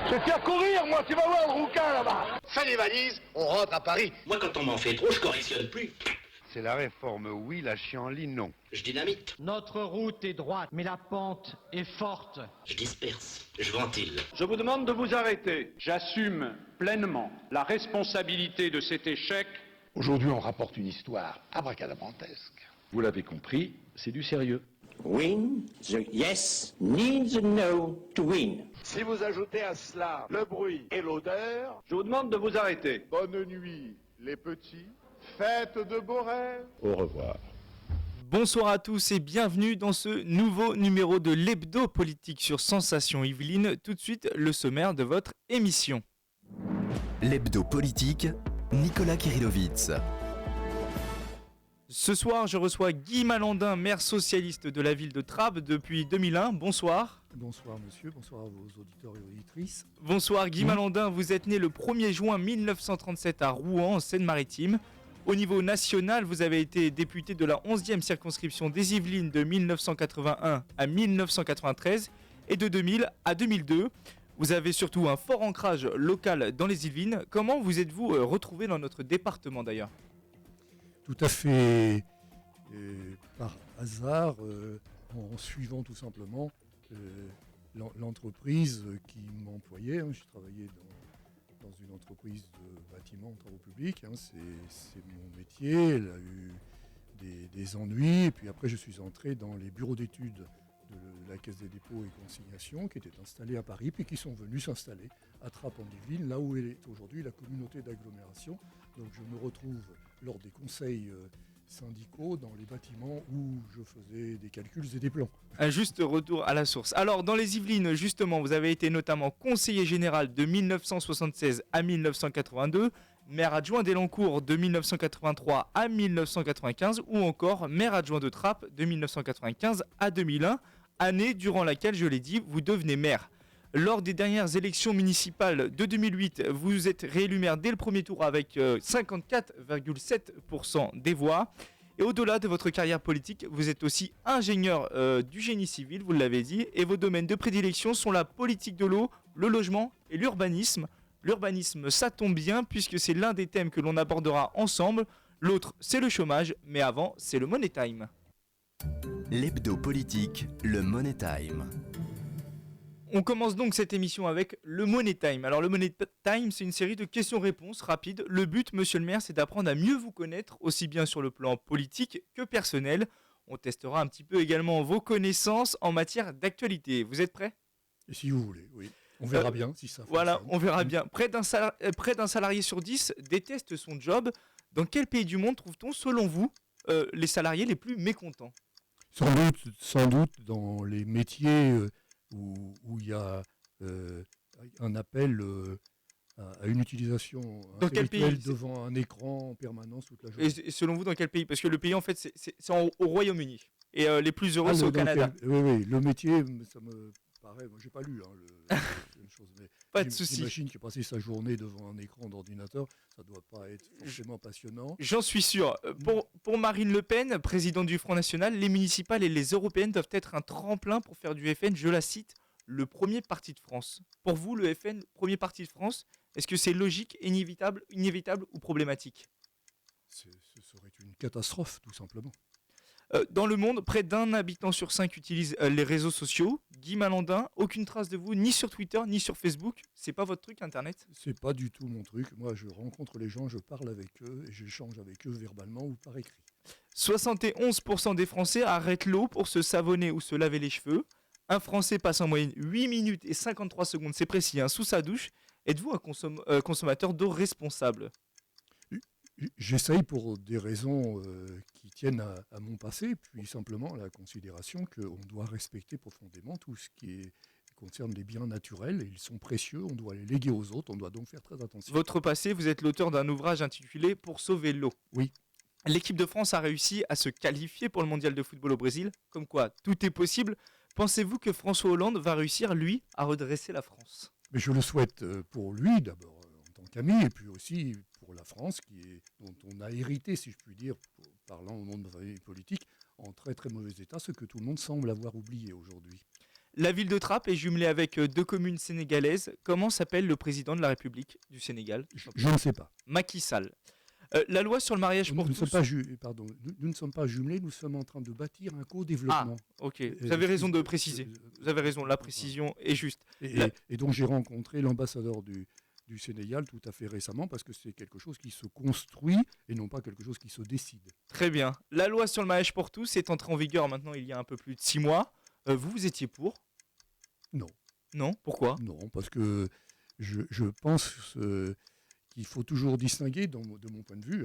Je vais te faire courir, moi, tu vas voir le rouquin là-bas. Fais les valises, on rentre à Paris. Moi, quand on m'en fait trop, je correctionne plus. C'est la réforme, oui, la chienlit, non. Je dynamite. Notre route est droite, mais la pente est forte. Je disperse. Je ventile. Je vous demande de vous arrêter. J'assume pleinement la responsabilité de cet échec. Aujourd'hui, on rapporte une histoire abracadabrantesque. Vous l'avez compris, c'est du sérieux. Win, the yes needs a no to win. Si vous ajoutez à cela le bruit et l'odeur, Je vous demande de vous arrêter. Bonne nuit, les petits. Faites de beaux rêves. Au revoir. Bonsoir à tous et bienvenue dans ce nouveau numéro de l'Hebdo Politique sur Sensation Yveline. Tout de suite, le sommaire de votre émission. L'Hebdo Politique, Nicolas Kirillovitz. Ce soir, je reçois Guy Malandin, maire socialiste de la ville de Trappes depuis 2001. Bonsoir. Bonsoir monsieur, bonsoir à vos auditeurs et auditrices. Bonsoir Guy Malandin, vous êtes né le 1er juin 1937 à Rouen, en Seine-Maritime. Au niveau national, vous avez été député de la 11e circonscription des Yvelines de 1981 à 1993 et de 2000 à 2002. Vous avez surtout un fort ancrage local dans les Yvelines. Comment vous êtes-vous retrouvé dans notre département d'ailleurs ? Tout à fait par hasard, en suivant tout simplement l'entreprise qui m'employait. Je travaillais dans une entreprise de bâtiment, travaux publics. C'est mon métier. Elle a eu des ennuis. Et puis après, je suis entré dans les bureaux d'études de la Caisse des dépôts et consignations qui étaient installés à Paris, puis qui sont venus s'installer à Trappes-en-Yvelines, là où est aujourd'hui la communauté d'agglomération. Donc je me retrouve lors des conseils syndicaux dans les bâtiments où je faisais des calculs et des plans. Un juste retour à la source. Alors dans les Yvelines, justement, vous avez été notamment conseiller général de 1976 à 1982, maire adjoint d'Elancourt de 1983 à 1995 ou encore maire adjoint de Trappes de 1995 à 2001, année durant laquelle, je l'ai dit, vous devenez maire. Lors des dernières élections municipales de 2008, vous êtes réélu maire dès le premier tour avec 54,7% des voix. Et au-delà de votre carrière politique, vous êtes aussi ingénieur du génie civil, vous l'avez dit, et vos domaines de prédilection sont la politique de l'eau, le logement et l'urbanisme. L'urbanisme, ça tombe bien puisque c'est l'un des thèmes que l'on abordera ensemble. L'autre, c'est le chômage, mais avant, c'est le Money Time. L'Hebdo Politique, le Money Time. On commence donc cette émission avec le Money Time. Alors le Money Time, c'est une série de questions-réponses rapides. Le but, monsieur le maire, c'est d'apprendre à mieux vous connaître, aussi bien sur le plan politique que personnel. On testera un petit peu également vos connaissances en matière d'actualité. Vous êtes prêts ? Et si vous voulez, oui. On verra bien si ça fonctionne. Voilà, on verra bien. Près d'un salarié sur 10 déteste son job. Dans quel pays du monde trouve-t-on, selon vous, les salariés les plus mécontents ? Sans doute dans les métiers où il y a un appel à une utilisation intellectuelle devant un écran en permanence toute la journée. Et selon vous, dans quel pays ? Parce que le pays, en fait, c'est au Royaume-Uni. Et les plus heureux, c'est au Canada. Oui, le métier, ça me paraît... Moi, j'ai pas lu une chose, mais pas de souci. J'imagine que passer sa journée devant un écran d'ordinateur, ça doit pas être forcément passionnant. J'en suis sûr. Pour Marine Le Pen, présidente du Front National, les municipales et les européennes doivent être un tremplin pour faire du FN, je la cite, le premier parti de France. Pour vous, le FN, premier parti de France, est-ce que c'est logique, inévitable ou problématique ? Ce serait une catastrophe, tout simplement. Dans le monde, près d'un habitant sur 5 utilise les réseaux sociaux. Guy Malandin, aucune trace de vous, ni sur Twitter, ni sur Facebook. C'est pas votre truc, Internet ? C'est pas du tout mon truc. Moi, je rencontre les gens, je parle avec eux et j'échange avec eux verbalement ou par écrit. 71% des Français arrêtent l'eau pour se savonner ou se laver les cheveux. Un Français passe en moyenne 8 minutes et 53 secondes, c'est précis, sous sa douche. Êtes-vous un consommateur d'eau responsable ? J'essaye pour des raisons qui tiennent à mon passé, puis simplement la considération qu'on doit respecter profondément tout ce qui concerne les biens naturels. Ils sont précieux, on doit les léguer aux autres, on doit donc faire très attention. Votre passé, vous êtes l'auteur d'un ouvrage intitulé « Pour sauver l'eau ». Oui. L'équipe de France a réussi à se qualifier pour le mondial de football au Brésil. Comme quoi, tout est possible. Pensez-vous que François Hollande va réussir, lui, à redresser la France ? Mais je le souhaite pour lui, d'abord, en tant qu'ami, et puis aussi pour la France, dont on a hérité, si je puis dire, parlant au nom de ma famille politique, en très très mauvais état, ce que tout le monde semble avoir oublié aujourd'hui. La ville de Trappes est jumelée avec deux communes sénégalaises. Comment s'appelle le président de la République du Sénégal? Je ne sais pas. Macky Sall. La loi sur le mariage pour tous... Nous ne sommes pas jumelés, nous sommes en train de bâtir un co-développement. Ah, ok. Vous avez raison de préciser. Vous avez raison, la précision est juste. Et donc j'ai rencontré l'ambassadeur du Sénégal tout à fait récemment parce que c'est quelque chose qui se construit et non pas quelque chose qui se décide. Très bien. La loi sur le mariage pour tous est entrée en vigueur maintenant il y a un peu plus de 6 mois. Vous étiez pour? Non. Non? Pourquoi? Non, parce que je pense qu'il faut toujours distinguer, de mon point de vue,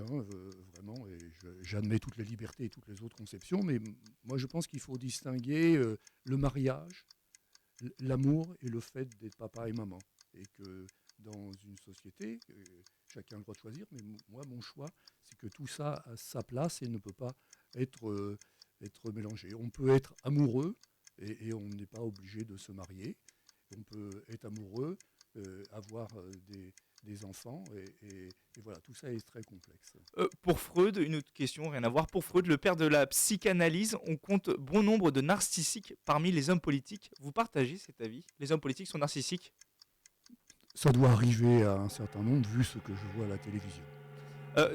vraiment, et j'admets toutes les libertés et toutes les autres conceptions, mais moi je pense qu'il faut distinguer le mariage, l'amour et le fait d'être papa et maman. Et que dans une société, chacun a le droit de choisir, mais moi mon choix, c'est que tout ça a sa place et ne peut pas être mélangé. On peut être amoureux et on n'est pas obligé de se marier. On peut être amoureux, avoir des enfants, et voilà, tout ça est très complexe. Pour Freud, une autre question, rien à voir. Pour Freud, le père de la psychanalyse, on compte bon nombre de narcissiques parmi les hommes politiques. Vous partagez cet avis? Les hommes politiques sont narcissiques? Ça doit arriver à un certain nombre, vu ce que je vois à la télévision.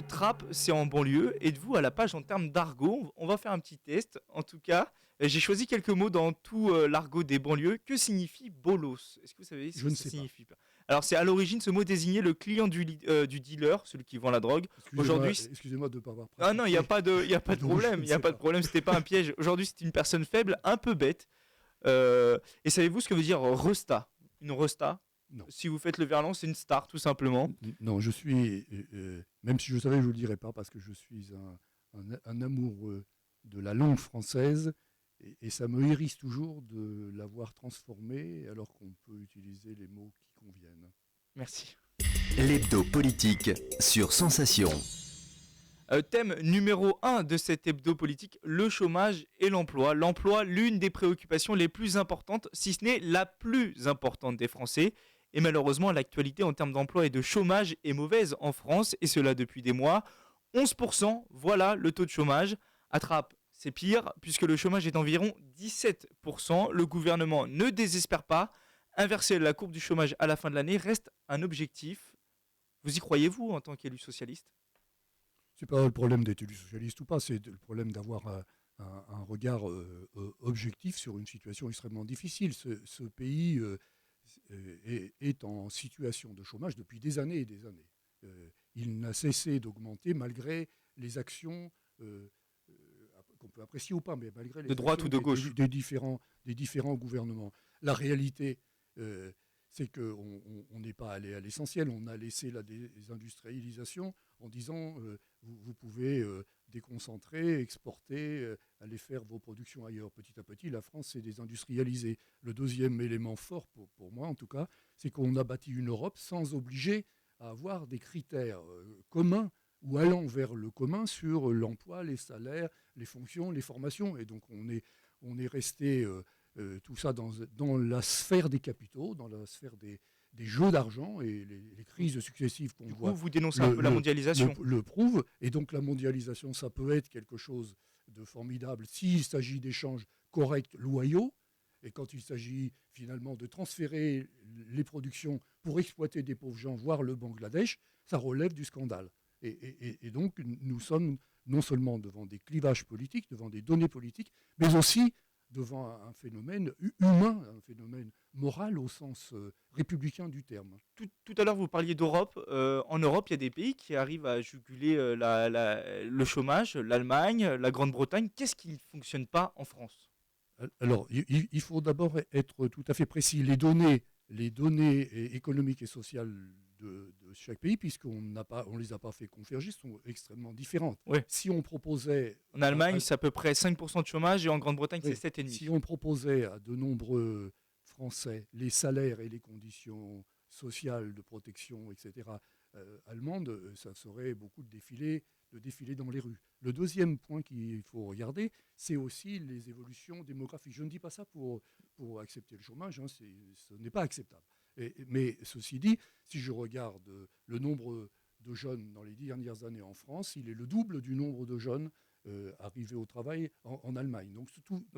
Trappes, c'est en banlieue. Êtes-vous à la page en termes d'argot? On va faire un petit test. En tout cas, j'ai choisi quelques mots dans tout l'argot des banlieues. Que signifie bolos? Est-ce que vous savez ce que ça signifie? Alors, c'est à l'origine, ce mot désignait le client du dealer, celui qui vend la drogue. Aujourd'hui, excusez-moi de ne pas avoir pratiqué. Ah non, il n'y a pas de problème. Il n'y a pas de problème, c'était pas un piège. Aujourd'hui, c'est une personne faible, un peu bête. Et savez-vous ce que veut dire resta? Une resta? Non. Si vous faites le verlan, c'est une star, tout simplement. Non, je suis, même si je savais, je ne le dirais pas, parce que je suis un amoureux de la langue française, et ça me hérisse toujours de l'avoir transformée, alors qu'on peut utiliser les mots qui conviennent. Merci. L'hebdo politique sur Sensation. Thème numéro 1 de cet hebdo politique, le chômage et l'emploi. L'emploi, l'une des préoccupations les plus importantes, si ce n'est la plus importante des Français. Et malheureusement, l'actualité en termes d'emploi et de chômage est mauvaise en France, et cela depuis des mois. 11%, voilà le taux de chômage. À Trappes, c'est pire, puisque le chômage est d'environ 17%. Le gouvernement ne désespère pas. Inverser la courbe du chômage à la fin de l'année reste un objectif. Vous y croyez-vous en tant qu'élu socialiste? Ce n'est pas le problème d'être élu socialiste ou pas, c'est le problème d'avoir un regard objectif sur une situation extrêmement difficile. Ce pays est en situation de chômage depuis des années et des années. Il n'a cessé d'augmenter malgré les actions qu'on peut apprécier ou pas, mais malgré les de droite ou de gauche des différents gouvernements. La réalité, c'est qu'on n'est pas allé à l'essentiel. On a laissé la désindustrialisation en disant vous pouvez déconcentrer, exporter, aller faire vos productions ailleurs. Petit à petit, la France s'est désindustrialisée. Le deuxième élément fort, pour moi en tout cas, c'est qu'on a bâti une Europe sans obliger à avoir des critères communs ou allant vers le commun sur l'emploi, les salaires, les fonctions, les formations. Et donc on est resté tout ça dans la sphère des capitaux, dans la sphère des jeux d'argent, et les crises successives qu'on voit. Vous dénoncez un peu la mondialisation. Le prouve. Et donc la mondialisation, ça peut être quelque chose de formidable s'il s'agit d'échanges corrects, loyaux. Et quand il s'agit finalement de transférer les productions pour exploiter des pauvres gens, voire le Bangladesh, ça relève du scandale. Et donc nous sommes non seulement devant des clivages politiques, devant des données politiques, mais aussi devant un phénomène humain, un phénomène moral au sens républicain du terme. Tout à l'heure, vous parliez d'Europe. En Europe, il y a des pays qui arrivent à juguler le chômage, l'Allemagne, la Grande-Bretagne. Qu'est-ce qui ne fonctionne pas en France? Alors, il faut d'abord être tout à fait précis. Les données économiques et sociales de chaque pays, puisqu'on ne les a pas fait converger, sont extrêmement différentes. Ouais. Si on proposait... En Allemagne, c'est à peu près 5% de chômage, et en Grande-Bretagne, c'est 7,5%. Si on proposait à de nombreux Français les salaires et les conditions sociales de protection, etc., allemandes, ça serait beaucoup de défilés dans les rues. Le deuxième point qu'il faut regarder, c'est aussi les évolutions démographiques. Je ne dis pas ça pour accepter le chômage, ce n'est pas acceptable. Mais ceci dit, si je regarde le nombre de jeunes dans les 10 dernières années en France, il est le double du nombre de jeunes arriver au travail en Allemagne. Donc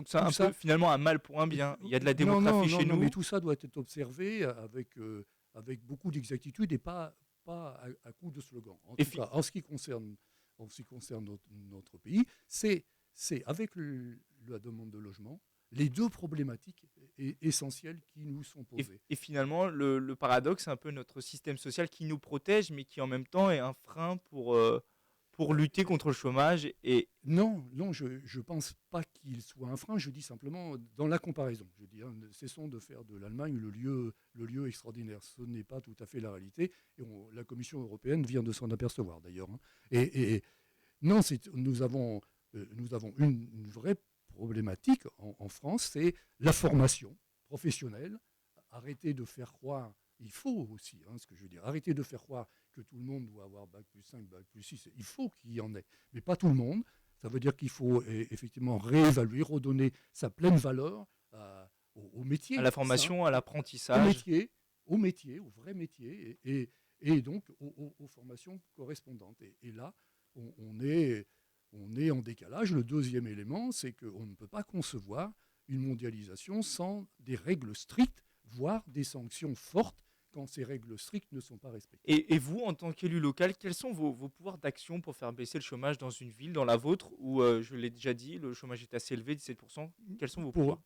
c'est un peu finalement un mal pour un bien. Il y a de la démographie chez nous. Non, mais tout ça doit être observé avec beaucoup d'exactitude et pas à coup de slogan. En tout cas, en ce qui concerne notre pays, c'est avec la demande de logement, les deux problématiques essentielles qui nous sont posées. Et finalement, le paradoxe, c'est un peu notre système social qui nous protège, mais qui en même temps est un frein pour lutter contre le chômage. Non, je ne pense pas qu'il soit un frein, je dis simplement dans la comparaison. Je dis, cessons de faire de l'Allemagne le lieu extraordinaire. Ce n'est pas tout à fait la réalité. Et la Commission européenne vient de s'en apercevoir d'ailleurs. Non, nous avons une vraie problématique en France, c'est la formation professionnelle. Arrêter de faire croire, il faut aussi, ce que je veux dire, arrêter de faire croire que tout le monde doit avoir bac plus 5, bac plus 6. Il faut qu'il y en ait, mais pas tout le monde. Ça veut dire qu'il faut effectivement réévaluer, redonner sa pleine valeur au métier. À la formation, à l'apprentissage. Au vrai métier, et donc aux formations correspondantes. Et là, on est en décalage. Le deuxième élément, c'est qu'on ne peut pas concevoir une mondialisation sans des règles strictes, voire des sanctions fortes quand ces règles strictes ne sont pas respectées. Et vous, en tant qu'élu local, quels sont vos pouvoirs d'action pour faire baisser le chômage dans une ville, dans la vôtre, où, je l'ai déjà dit, le chômage est assez élevé, 17%? Quels sont vos pouvoirs?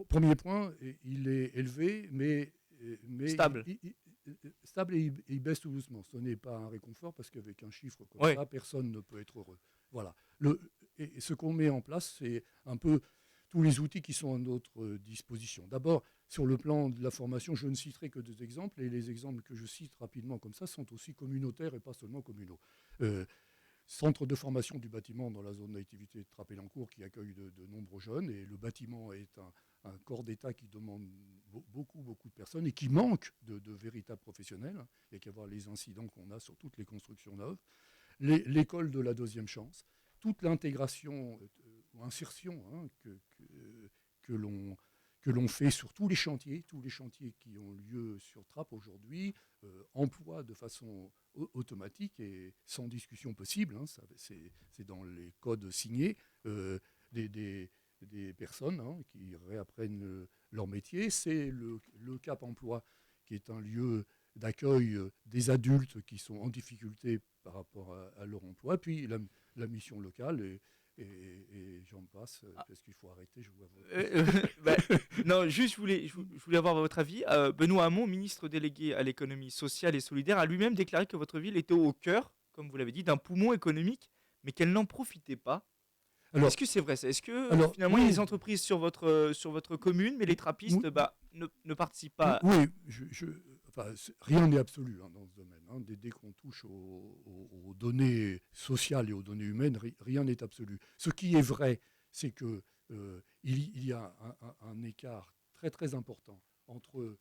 Premier point, il est élevé, mais stable. Stable et il baisse tout doucement. Ce n'est pas un réconfort parce qu'avec un chiffre comme ça, personne ne peut être heureux. Voilà. Et ce qu'on met en place, c'est un peu tous les outils qui sont à notre disposition. D'abord, sur le plan de la formation, je ne citerai que deux exemples, et les exemples que je cite rapidement comme ça sont aussi communautaires et pas seulement communaux. Centre de formation du bâtiment dans la zone d'activité de Trappes-Elancourt qui accueille de nombreux jeunes, et le bâtiment est un corps d'État qui demande beaucoup de personnes et qui manque de véritables professionnels. Il n'y a qu'à voir les incidents qu'on a sur toutes les constructions neuves. L'école de la deuxième chance, toute l'intégration ou insertion que l'on fait sur tous les chantiers qui ont lieu sur Trappes aujourd'hui, emploi de façon automatique et sans discussion possible, c'est dans les codes signés, des personnes qui réapprennent leur métier. C'est le Cap Emploi qui est un lieu d'accueil des adultes qui sont en difficulté par rapport à leur emploi, puis la mission locale et j'en passe, parce qu'il faut arrêter, je vois non, juste, je voulais avoir votre avis. Benoît Hamon, ministre délégué à l'économie sociale et solidaire, a lui-même déclaré que votre ville était au cœur, comme vous l'avez dit, d'un poumon économique, mais qu'elle n'en profitait pas. Est-ce que c'est vrai ça? Est-ce que finalement il y a des entreprises sur votre commune, mais les trappistes ne participent pas? Oui, rien n'est absolu dans ce domaine. Dès qu'on touche aux données sociales et aux données humaines, rien n'est absolu. Ce qui est vrai, c'est qu'il y a un écart très très important entre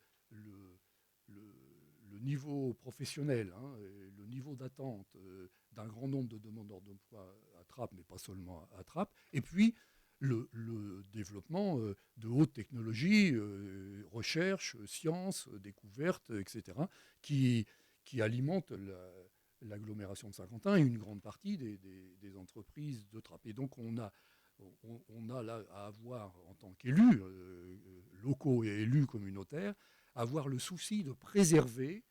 le niveau professionnel, et le niveau d'attente d'un grand nombre de demandeurs d'emploi à Trappes, mais pas seulement à Trappes, et puis le développement de haute technologie, recherche, sciences, découvertes, etc., qui alimentent l'agglomération de Saint-Quentin et une grande partie des entreprises de Trappes. Et donc on a là à avoir, en tant qu'élus locaux et élus communautaires, avoir le souci de préserver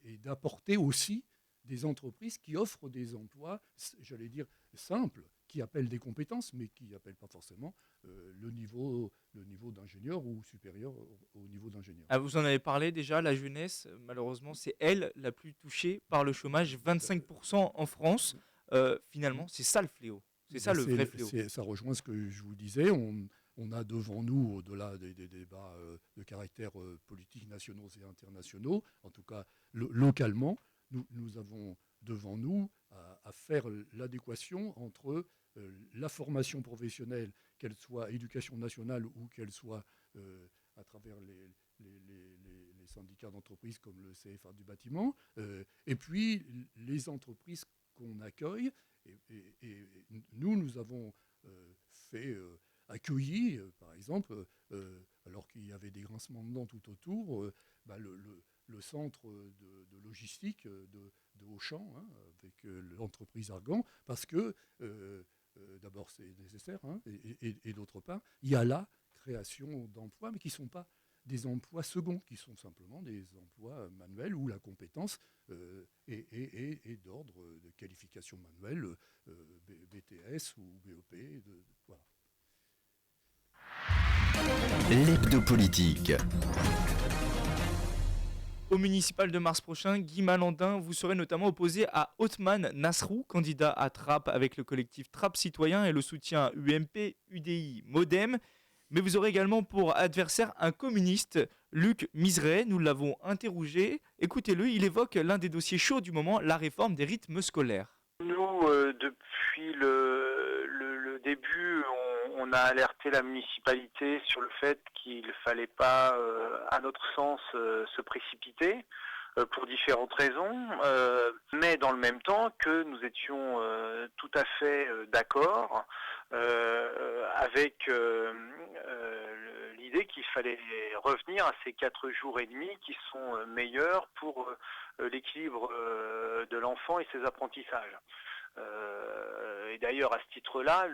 et d'apporter aussi des entreprises qui offrent des emplois, j'allais dire, simples, qui appellent des compétences, mais qui n'appellent pas forcément le niveau d'ingénieur ou supérieur au niveau d'ingénieur. Vous en avez parlé déjà, la jeunesse, malheureusement, c'est elle la plus touchée par le chômage, 25% en France. Finalement, c'est ça le fléau. C'est ça le vrai fléau. Ça rejoint ce que je vous disais. On a devant nous, au-delà des débats de caractère politique nationaux et internationaux, en tout cas localement, nous avons devant nous à faire l'adéquation entre la formation professionnelle, qu'elle soit éducation nationale ou qu'elle soit à travers les syndicats d'entreprises comme le CFA du bâtiment, et puis les entreprises qu'on accueille. Et nous avons fait accueilli, par exemple, alors qu'il y avait des grincements de dents tout autour, le centre de logistique Auchan, avec l'entreprise Argan, parce que d'abord c'est nécessaire, et d'autre part, il y a la création d'emplois, mais qui ne sont pas des emplois seconds, qui sont simplement des emplois manuels où la compétence est d'ordre de qualification manuelle, BTS ou BEP. Voilà. L'hebdo politique. Au municipal de mars prochain, Guy Malandin, vous serez notamment opposé à Othman Nasrou, candidat à Trappes avec le collectif Trappes Citoyens et le soutien UMP, UDI, Modem. Mais vous aurez également pour adversaire un communiste, Luc Miseret. Nous l'avons interrogé. Écoutez-le, il évoque l'un des dossiers chauds du moment, la réforme des rythmes scolaires. Nous, depuis le début, on a alerté la municipalité sur le fait qu'il ne fallait pas, à notre sens, se précipiter pour différentes raisons, mais dans le même temps que nous étions tout à fait d'accord avec l'idée qu'il fallait revenir à ces 4 jours et demi qui sont meilleurs pour l'équilibre de l'enfant et ses apprentissages. Et d'ailleurs, à ce titre-là,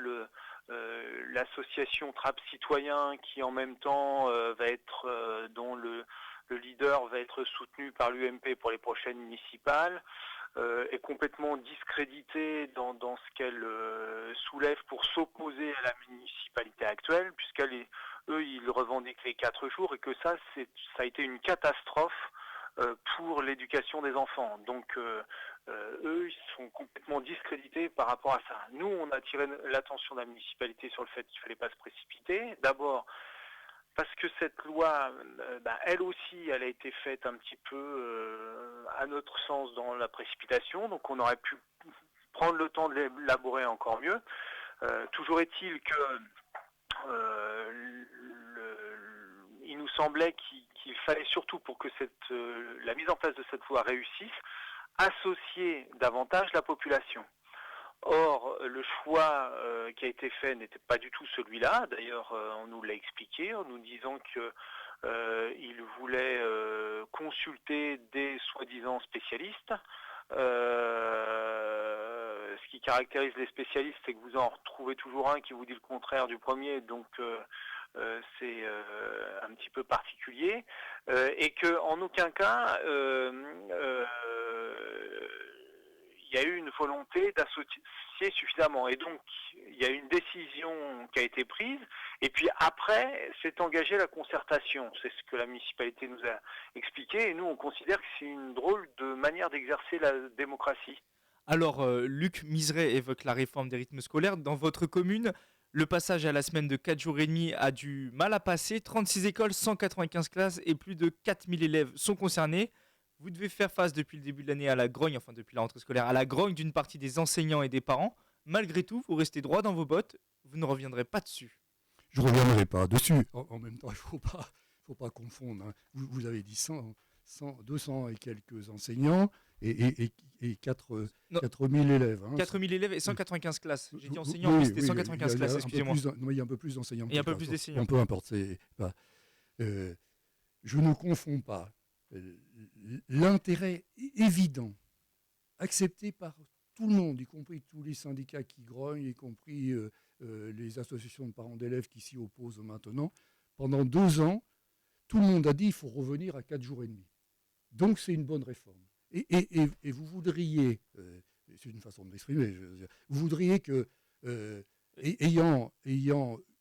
l'association Trappes Citoyens, qui en même temps va être, dont le leader va être soutenu par l'UMP pour les prochaines municipales, est complètement discréditée dans ce qu'elle soulève pour s'opposer à la municipalité actuelle, eux, ils revendiquent les 4 jours et que ça a été une catastrophe pour l'éducation des enfants. Donc, eux, ils sont complètement discrédités par rapport à ça. Nous, on a attiré l'attention de la municipalité sur le fait qu'il ne fallait pas se précipiter. D'abord, parce que cette loi, elle aussi, elle a été faite un petit peu, à notre sens, dans la précipitation. Donc, on aurait pu prendre le temps de l'élaborer encore mieux. Toujours est-il que il nous semblait qu'il fallait surtout, pour que la mise en place de cette loi réussisse, associer davantage la population. Or, le choix qui a été fait n'était pas du tout celui-là. D'ailleurs, on nous l'a expliqué en nous disant qu'il voulait consulter des soi-disant spécialistes. Ce qui caractérise les spécialistes, c'est que vous en retrouvez toujours un qui vous dit le contraire du premier, donc c'est un petit peu particulier, et qu'en aucun cas il y a eu une volonté d'associer suffisamment. Et donc, il y a eu une décision qui a été prise, et puis après, s'est engagée la concertation. C'est ce que la municipalité nous a expliqué, et nous, on considère que c'est une drôle de manière d'exercer la démocratie. Alors, Luc Miseret évoque la réforme des rythmes scolaires. Dans votre commune, le passage à la semaine de 4 jours et demi a du mal à passer. 36 écoles, 195 classes et plus de 4000 élèves sont concernés. Vous devez faire face depuis le début de l'année à la grogne, enfin depuis la rentrée scolaire, à la grogne d'une partie des enseignants et des parents. Malgré tout, vous restez droit dans vos bottes, vous ne reviendrez pas dessus. Je ne reviendrai pas dessus. En même temps, il ne faut pas confondre. Vous avez dit 200 et quelques enseignants et 4000 élèves. 4000 élèves et 195 classes. J'ai dit enseignants, mais c'était 195 classes, excusez-moi. Il y a un peu plus d'enseignants. Il y a un peu plus d'enseignants. Peu importe. Je ne confonds pas l'intérêt évident, accepté par tout le monde, y compris tous les syndicats qui grognent, y compris les associations de parents d'élèves qui s'y opposent maintenant. Pendant 2 ans, tout le monde a dit qu'il faut revenir à 4 jours et demi. Donc c'est une bonne réforme. Et vous voudriez, c'est une façon de m'exprimer, vous voudriez que, ayant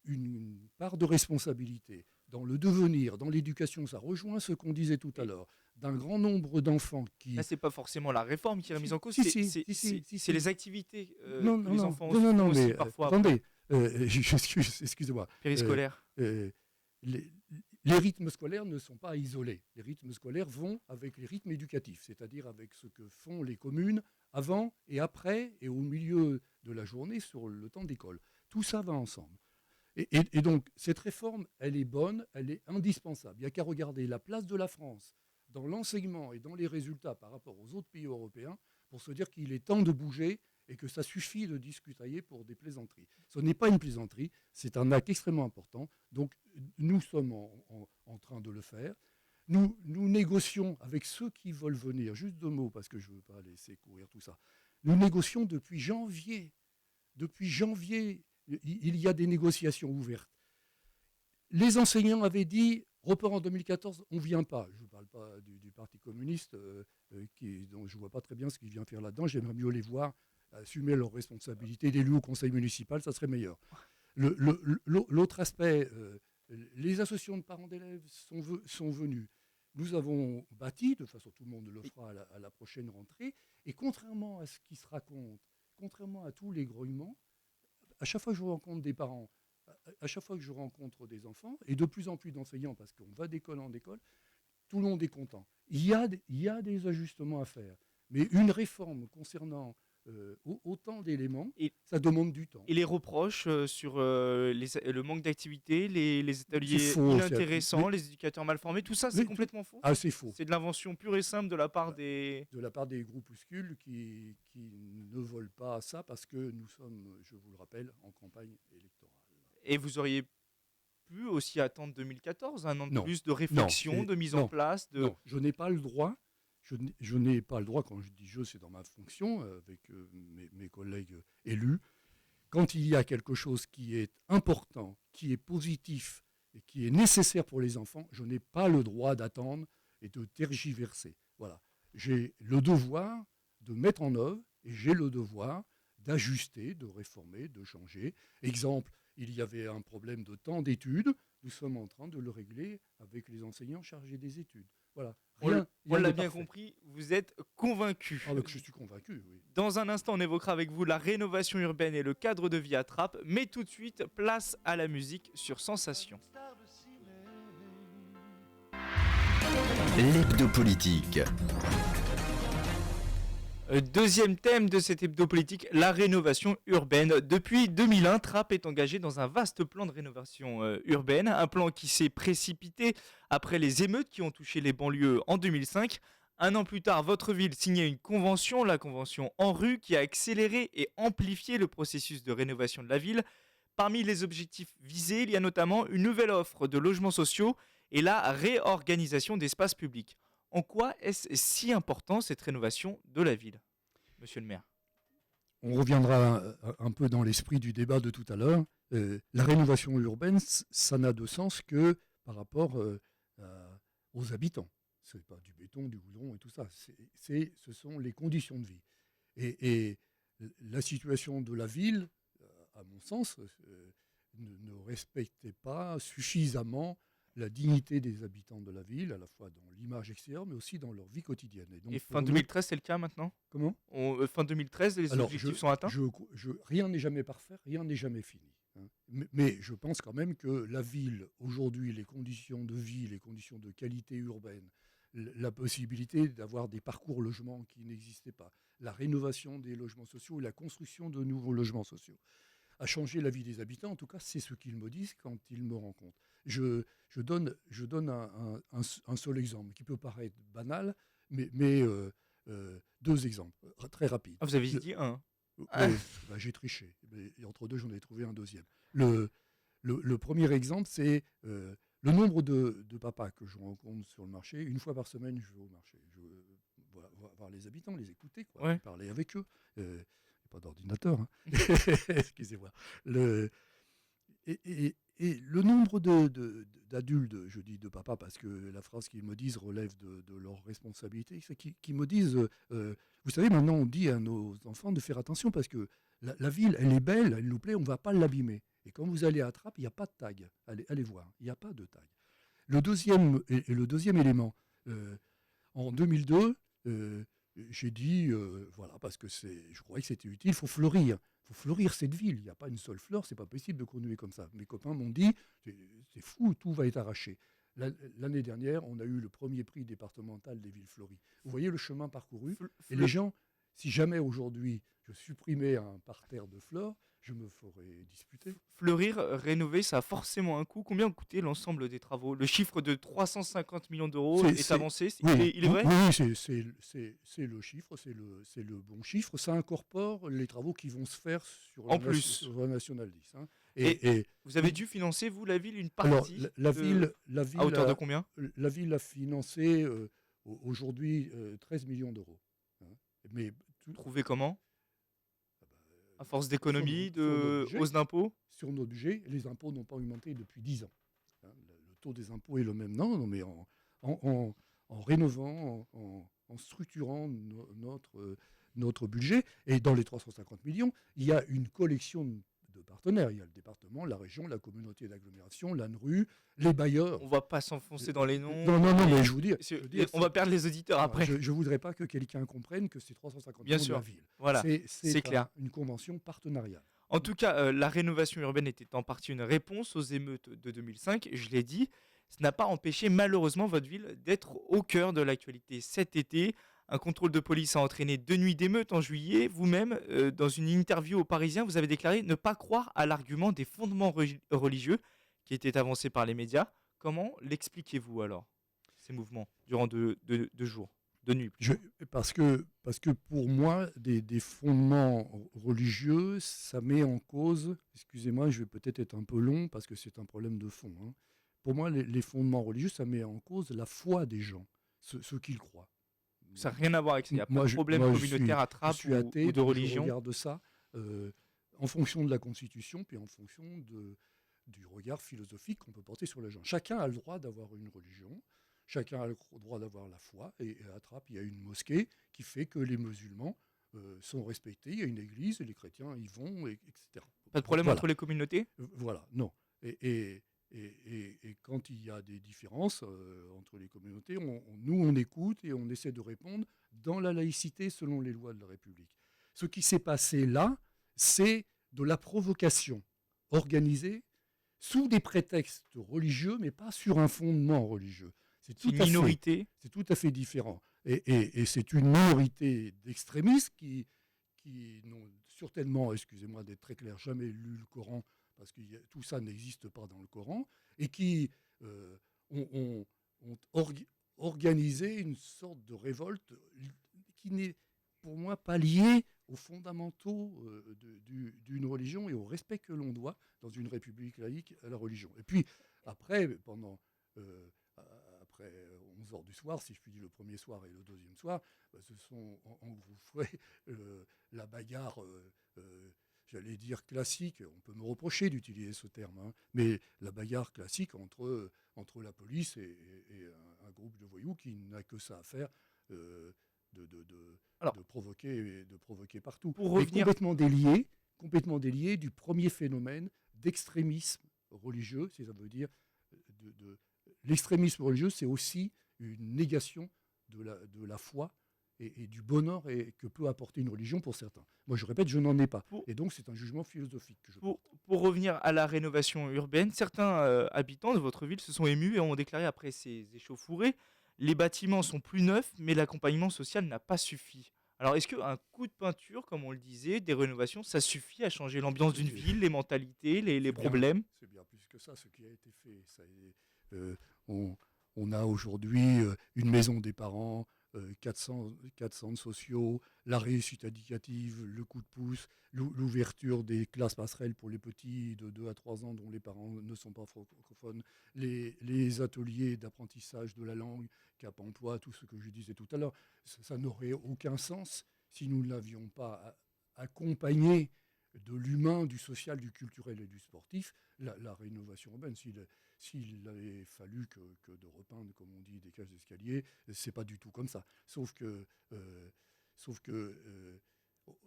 une part de responsabilité dans le devenir, dans l'éducation, ça rejoint ce qu'on disait tout à l'heure, d'un grand nombre d'enfants qui... Là, c'est pas forcément la réforme qui est remise en cause, c'est les activités que les enfants ont aussi mais parfois. Attendez, excusez-moi. Périscolaire. Les rythmes scolaires ne sont pas isolés. Les rythmes scolaires vont avec les rythmes éducatifs, c'est-à-dire avec ce que font les communes avant et après et au milieu de la journée sur le temps d'école. Tout ça va ensemble. Et donc, cette réforme, elle est bonne, elle est indispensable. Il n'y a qu'à regarder la place de la France dans l'enseignement et dans les résultats par rapport aux autres pays européens pour se dire qu'il est temps de bouger et que ça suffit de discutailler pour des plaisanteries. Ce n'est pas une plaisanterie, c'est un acte extrêmement important. Donc, nous sommes en train de le faire. Nous négocions avec ceux qui veulent venir, juste 2 mots, parce que je ne veux pas laisser courir tout ça. Nous négocions depuis janvier. Depuis janvier, il y a des négociations ouvertes. Les enseignants avaient dit, report en 2014, on ne vient pas. Je ne parle pas du Parti communiste, dont je ne vois pas très bien ce qu'il vient faire là-dedans. J'aimerais mieux les voir assumer leurs responsabilités d'élus au conseil municipal, ça serait meilleur. L'autre aspect, les associations de parents d'élèves sont venues. Nous avons bâti, de toute façon tout le monde le fera à la prochaine rentrée, et contrairement à ce qui se raconte, contrairement à tous les grognements, à chaque fois que je rencontre des parents, à chaque fois que je rencontre des enfants, et de plus en plus d'enseignants, parce qu'on va d'école en école, tout le monde est content. Il y a des ajustements à faire, mais une réforme concernant autant d'éléments, ça demande du temps. Et les reproches sur le manque d'activité, les ateliers faux, inintéressants, les éducateurs mal formés, tout ça, c'est complètement faux. Ah, c'est faux. C'est de l'invention pure et simple de la part des... De la part des groupuscules qui ne veulent pas ça parce que nous sommes, je vous le rappelle, en campagne électorale. Et vous auriez pu aussi attendre 2014, un an de plus de réflexion, de mise en place Non, je n'ai pas le droit. Je n'ai pas le droit, quand je dis je, c'est dans ma fonction, avec mes collègues élus. Quand il y a quelque chose qui est important, qui est positif et qui est nécessaire pour les enfants, je n'ai pas le droit d'attendre et de tergiverser. Voilà. J'ai le devoir de mettre en œuvre et j'ai le devoir d'ajuster, de réformer, de changer. Exemple, il y avait un problème de temps d'études. Nous sommes en train de le régler avec les enseignants chargés des études. Voilà. On l'a bien compris, vous êtes convaincu. Je suis convaincu, oui. Dans un instant, on évoquera avec vous la rénovation urbaine et le cadre de vie à Trappes, mais tout de suite, place à la musique sur Sensation. L'hebdo politique. Deuxième thème de cet hebdo politique, la rénovation urbaine. Depuis 2001, Trappes est engagé dans un vaste plan de rénovation urbaine, un plan qui s'est précipité après les émeutes qui ont touché les banlieues en 2005. Un an plus tard, votre ville signait une convention, la convention ANRU, qui a accéléré et amplifié le processus de rénovation de la ville. Parmi les objectifs visés, il y a notamment une nouvelle offre de logements sociaux et la réorganisation d'espaces publics. En quoi est-ce si important cette rénovation de la ville, monsieur le maire? On reviendra un peu dans l'esprit du débat de tout à l'heure. La rénovation urbaine, ça n'a de sens que par rapport aux habitants. Ce n'est pas du béton, du goudron et tout ça. Ce sont les conditions de vie. Et la situation de la ville, à mon sens, ne respectait pas suffisamment la dignité des habitants de la ville, à la fois dans l'image extérieure, mais aussi dans leur vie quotidienne. Et, donc, fin 2013, c'est le cas maintenant? Comment? Fin 2013, les objectifs sont atteints? Rien n'est jamais parfait, rien n'est jamais fini. Hein. Mais je pense quand même que la ville, aujourd'hui, les conditions de vie, les conditions de qualité urbaine, la possibilité d'avoir des parcours logements qui n'existaient pas, la rénovation des logements sociaux, la construction de nouveaux logements sociaux, a changé la vie des habitants. En tout cas, c'est ce qu'ils me disent quand ils me rencontrent. Je donne un seul exemple qui peut paraître banal, mais 2 exemples très rapides. Ah, vous avez dit un? J'ai triché. Et entre deux, j'en ai trouvé un deuxième. Le premier exemple, c'est le nombre de papas que je rencontre sur le marché. Une fois par semaine, je vais au marché. Je veux voir les habitants, les écouter, parler avec eux. Pas d'ordinateur, hein. Excusez-moi. Et le nombre d'adultes, je dis de papa parce que la phrase qu'ils me disent relève de leur responsabilité, c'est qu'ils me disent, vous savez, maintenant on dit à nos enfants de faire attention parce que la ville, elle est belle, elle nous plaît, on ne va pas l'abîmer. Et quand vous allez à Trappes, il n'y a pas de tag. Allez voir, il n'y a pas de tag. Le deuxième élément, en 2002, j'ai dit, voilà, parce que je croyais que c'était utile, il faut fleurir. Il faut fleurir cette ville. Il n'y a pas une seule fleur, c'est pas possible de continuer comme ça. Mes copains m'ont dit, c'est fou, tout va être arraché. L'année dernière, on a eu le premier prix départemental des villes fleuries. Vous voyez le chemin parcouru. Et les gens, si jamais aujourd'hui je supprimais un parterre de fleurs, je me ferais disputer. Fleurir, rénover, ça a forcément un coût. Combien ont coûté l'ensemble des travaux? Le chiffre de 350 millions d'euros est avancé. Il est vrai? Oui, c'est le chiffre, c'est le bon chiffre. Ça incorpore les travaux qui vont se faire sur la Nationale 10. Hein. Et vous avez dû financer, vous, la ville, une alors, partie la ville, à hauteur de combien? La ville a financé aujourd'hui 13 millions d'euros. Hein. Mais Trouvé comment? À force sur d'économie, sur notre de budget. hausse d'impôts? Sur notre budget, les impôts n'ont pas augmenté depuis 10 ans. Hein, le taux des impôts est le même. Non, mais en rénovant, en structurant notre budget, et dans les 350 millions, il y a une collection de partenaires. Il y a le département, la région, la communauté d'agglomération, l'ANRU, les bailleurs. On va pas s'enfoncer dans les noms. Non, mais je vous dis, on va perdre les auditeurs après. Je ne voudrais pas que quelqu'un comprenne que c'est 350 Bien millions sûr. de la ville. Voilà, c'est clair. Une convention partenariale. En tout cas, la rénovation urbaine était en partie une réponse aux émeutes de 2005. Je l'ai dit, ça n'a pas empêché malheureusement votre ville d'être au cœur de l'actualité cet été. Un contrôle de police a entraîné 2 nuits d'émeutes en juillet. Vous-même, dans une interview aux Parisiens, vous avez déclaré ne pas croire à l'argument des fondements religieux qui était avancé par les médias. Comment l'expliquez-vous alors, ces mouvements, durant deux jours, 2 nuits Parce que pour moi, des fondements religieux, ça met en cause, excusez-moi, je vais peut-être être un peu long parce que c'est un problème de fond. Hein. Pour moi, les fondements religieux, ça met en cause la foi des gens, ce qu'ils croient. Ça n'a rien à voir avec ça. Il n'y a pas de problème communautaire à Trappes ou de religion. Je regarde ça en fonction de la Constitution, puis en fonction du regard philosophique qu'on peut porter sur les gens. Chacun a le droit d'avoir une religion, chacun a le droit d'avoir la foi. Et à Trappes, il y a une mosquée qui fait que les musulmans sont respectés. Il y a une église, et les chrétiens y vont, etc. Pas de problème entre les communautés? Voilà, non. Et quand il y a des différences entre les communautés, nous, on écoute et on essaie de répondre dans la laïcité selon les lois de la République. Ce qui s'est passé là, c'est de la provocation organisée sous des prétextes religieux, mais pas sur un fondement religieux. C'est une minorité. C'est tout à fait différent. Et c'est une minorité d'extrémistes qui n'ont certainement, excusez-moi d'être très clair, jamais lu le Coran, parce que tout ça n'existe pas dans le Coran, et qui ont organisé une sorte de révolte qui n'est, pour moi, pas liée aux fondamentaux d'une religion et au respect que l'on doit, dans une république laïque, à la religion. Et puis, après 11 heures du soir, si je puis dire le premier soir et le deuxième soir, se sont engouffrés la bagarre... j'allais dire classique, on peut me reprocher d'utiliser ce terme, hein, mais la bagarre classique entre la police et un groupe de voyous qui n'a que ça à faire de provoquer partout. Pour revenir... complètement délié du premier phénomène d'extrémisme religieux, ça veut dire l'extrémisme religieux, c'est aussi une négation de la foi et du bonheur que peut apporter une religion pour certains. Moi, je répète, je n'en ai pas. Et donc, c'est un jugement philosophique que je porte. Pour revenir à la rénovation urbaine, certains habitants de votre ville se sont émus et ont déclaré après ces échauffourées, les bâtiments sont plus neufs, mais l'accompagnement social n'a pas suffi. Alors, est-ce qu'un coup de peinture, comme on le disait, des rénovations, ça suffit à changer l'ambiance d'une ville, les mentalités, les problèmes? C'est bien plus que ça, ce qui a été fait. On a aujourd'hui une maison des parents, 400 centres sociaux, la réussite éducative, le coup de pouce, l'ouverture des classes passerelles pour les petits de 2 à 3 ans dont les parents ne sont pas francophones, les ateliers d'apprentissage de la langue, Cap Emploi, tout ce que je disais tout à l'heure. Ça n'aurait aucun sens si nous ne l'avions pas accompagné de l'humain, du social, du culturel et du sportif, la rénovation urbaine. S'il avait fallu que de repeindre, comme on dit, des cages d'escalier, c'est pas du tout comme ça. Sauf que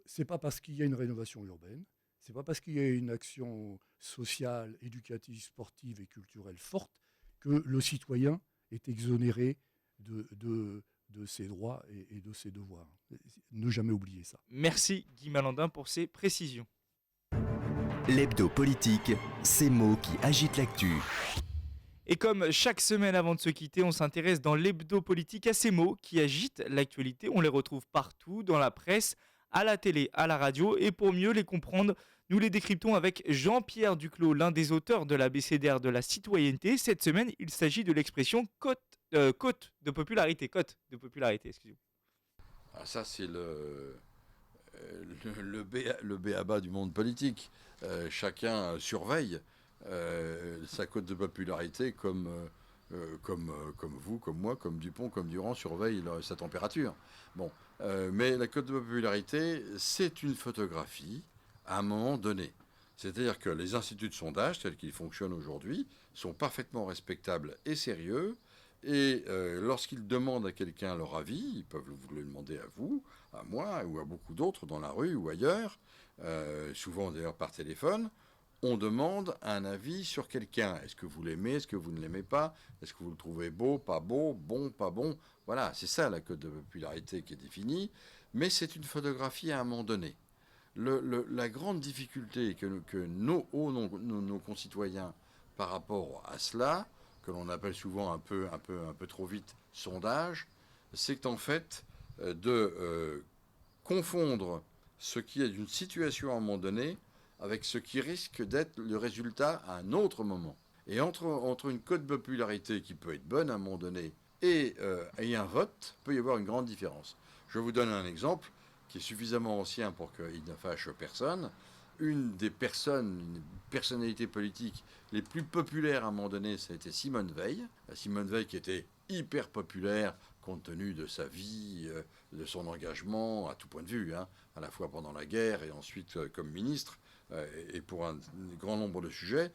c'est pas parce qu'il y a une rénovation urbaine, c'est pas parce qu'il y a une action sociale, éducative, sportive et culturelle forte que le citoyen est exonéré de ses droits et de ses devoirs. Ne jamais oublier ça. Merci Guy Malandin pour ces précisions. L'hebdo politique, ces mots qui agitent l'actu. Et comme chaque semaine avant de se quitter, on s'intéresse dans l'hebdo politique à ces mots qui agitent l'actualité. On les retrouve partout, dans la presse, à la télé, à la radio. Et pour mieux les comprendre, nous les décryptons avec Jean-Pierre Duclos, l'un des auteurs de l'abécédaire de la citoyenneté. Cette semaine, il s'agit de l'expression cote de popularité. Cote de popularité, excusez-moi. Ah, ça, c'est le b.a.-ba du monde politique. Chacun surveille sa cote de popularité comme vous, comme moi, comme Dupont, comme Durand surveille sa température. Bon, mais la cote de popularité, c'est une photographie à un moment donné. C'est-à-dire que les instituts de sondage, tels qu'ils fonctionnent aujourd'hui, sont parfaitement respectables et sérieux. Et lorsqu'ils demandent à quelqu'un leur avis, ils peuvent vous le demander à vous, à moi ou à beaucoup d'autres dans la rue ou ailleurs, souvent d'ailleurs par téléphone, on demande un avis sur quelqu'un. Est-ce que vous l'aimez, est-ce que vous ne l'aimez pas, est-ce que vous le trouvez beau, pas bon, pas bon. Voilà, c'est ça la cote de popularité qui est définie, mais c'est une photographie à un moment donné. La grande difficulté que nos concitoyens par rapport à cela, que l'on appelle souvent un peu trop vite sondage, c'est qu'en fait de confondre ce qui est d'une situation à un moment donné avec ce qui risque d'être le résultat à un autre moment. Et entre une cote de popularité qui peut être bonne à un moment donné et un vote, peut y avoir une grande différence. Je vous donne un exemple qui est suffisamment ancien pour qu'il ne fâche personne. Une personnalité politique les plus populaires à un moment donné, ça a été Simone Veil. Simone Veil qui était hyper populaire compte tenu de sa vie, de son engagement à tout point de vue, à la fois pendant la guerre et ensuite comme ministre, et pour un grand nombre de sujets,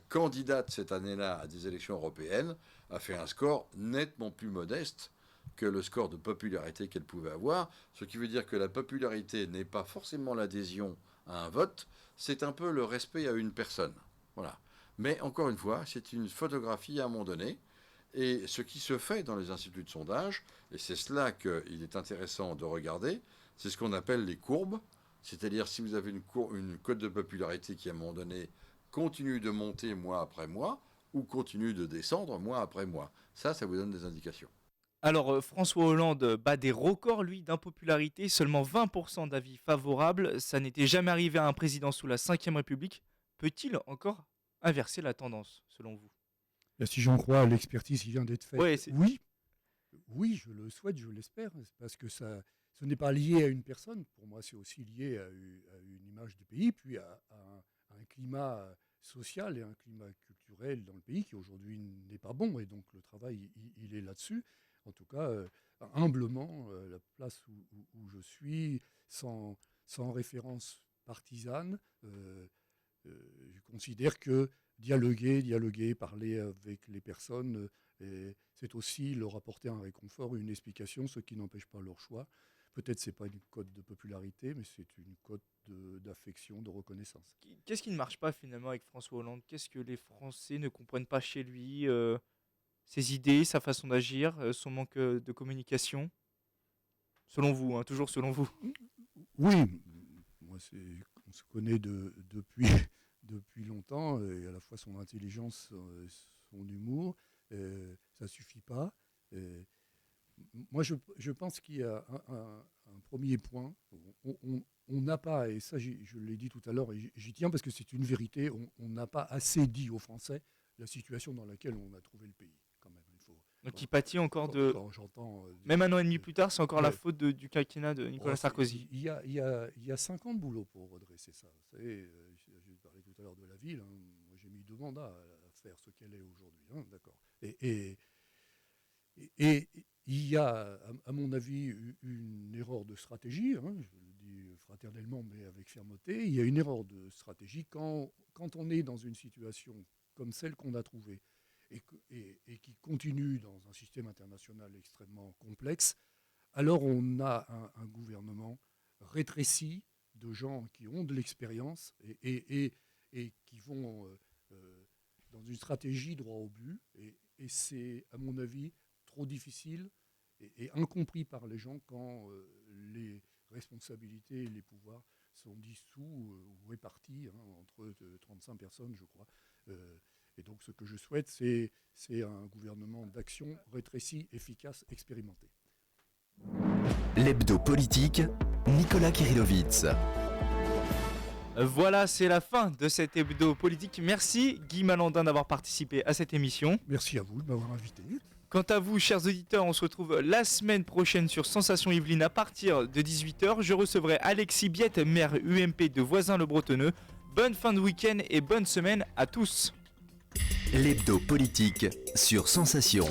candidate cette année-là à des élections européennes, a fait un score nettement plus modeste que le score de popularité qu'elle pouvait avoir, ce qui veut dire que la popularité n'est pas forcément l'adhésion à un vote, c'est un peu le respect à une personne. Voilà. Mais encore une fois, c'est une photographie à un moment donné, et ce qui se fait dans les instituts de sondage, et c'est cela qu'il est intéressant de regarder, c'est ce qu'on appelle les courbes, c'est-à-dire si vous avez une cote de popularité qui à un moment donné continue de monter mois après mois, ou continue de descendre mois après mois. Ça vous donne des indications. Alors, François Hollande bat des records, lui, d'impopularité. Seulement 20% d'avis favorables. Ça n'était jamais arrivé à un président sous la Ve République. Peut-il encore inverser la tendance, selon vous ? Là, si j'en crois à l'expertise qui vient d'être faite, Ouais, oui, je le souhaite, je l'espère, parce que ce n'est pas lié à une personne. Pour moi, c'est aussi lié à une image du pays, puis à un climat social et un climat culturel dans le pays qui aujourd'hui n'est pas bon. Et donc, le travail, il est là-dessus. En tout cas, humblement, la place où je suis, sans référence partisane, je considère que dialoguer, parler avec les personnes, c'est aussi leur apporter un réconfort, une explication, ce qui n'empêche pas leur choix. Peut-être ce n'est pas une cote de popularité, mais c'est une cote d'affection, de reconnaissance. Qu'est-ce qui ne marche pas finalement avec François Hollande ? Qu'est-ce que les Français ne comprennent pas chez lui ? Ses idées, sa façon d'agir, son manque de communication ? Selon vous, toujours selon vous. Oui, moi on se connaît depuis longtemps, et à la fois son intelligence, son humour, ça ne suffit pas. Moi je pense qu'il y a un premier point, on n'a pas, et ça je l'ai dit tout à l'heure, et j'y tiens parce que c'est une vérité, on n'a pas assez dit aux Français la situation dans laquelle on a trouvé le pays. Quand même, donc il pâtit encore de... Même un an et demi plus tard, c'est encore la faute du quinquennat de Nicolas Sarkozy. Il y a 5 ans de boulot pour redresser ça. Vous savez, j'ai parlé tout à l'heure de la ville. Moi, j'ai mis 2 mandats à faire ce qu'elle est aujourd'hui. D'accord. Et il y a, à mon avis, une erreur de stratégie. Je le dis fraternellement, mais avec fermeté. Il y a une erreur de stratégie quand on est dans une situation comme celle qu'on a trouvée, et qui continue dans un système international extrêmement complexe, alors on a un gouvernement rétréci de gens qui ont de l'expérience et qui vont dans une stratégie droit au but. Et c'est, à mon avis, trop difficile et incompris par les gens quand les responsabilités et les pouvoirs sont dissous ou répartis entre 35 personnes, je crois. Et donc, ce que je souhaite, c'est un gouvernement d'action rétréci, efficace, expérimenté. L'hebdo politique, Nicolas Kirillovitz. Voilà, c'est la fin de cet hebdo politique. Merci Guy Malandin d'avoir participé à cette émission. Merci à vous de m'avoir invité. Quant à vous, chers auditeurs, on se retrouve la semaine prochaine sur Sensation Yvelines à partir de 18h. Je recevrai Alexis Biette, maire UMP de Voisins-le-Bretonneux. Bonne fin de week-end et bonne semaine à tous. L'hebdo politique sur Sensation.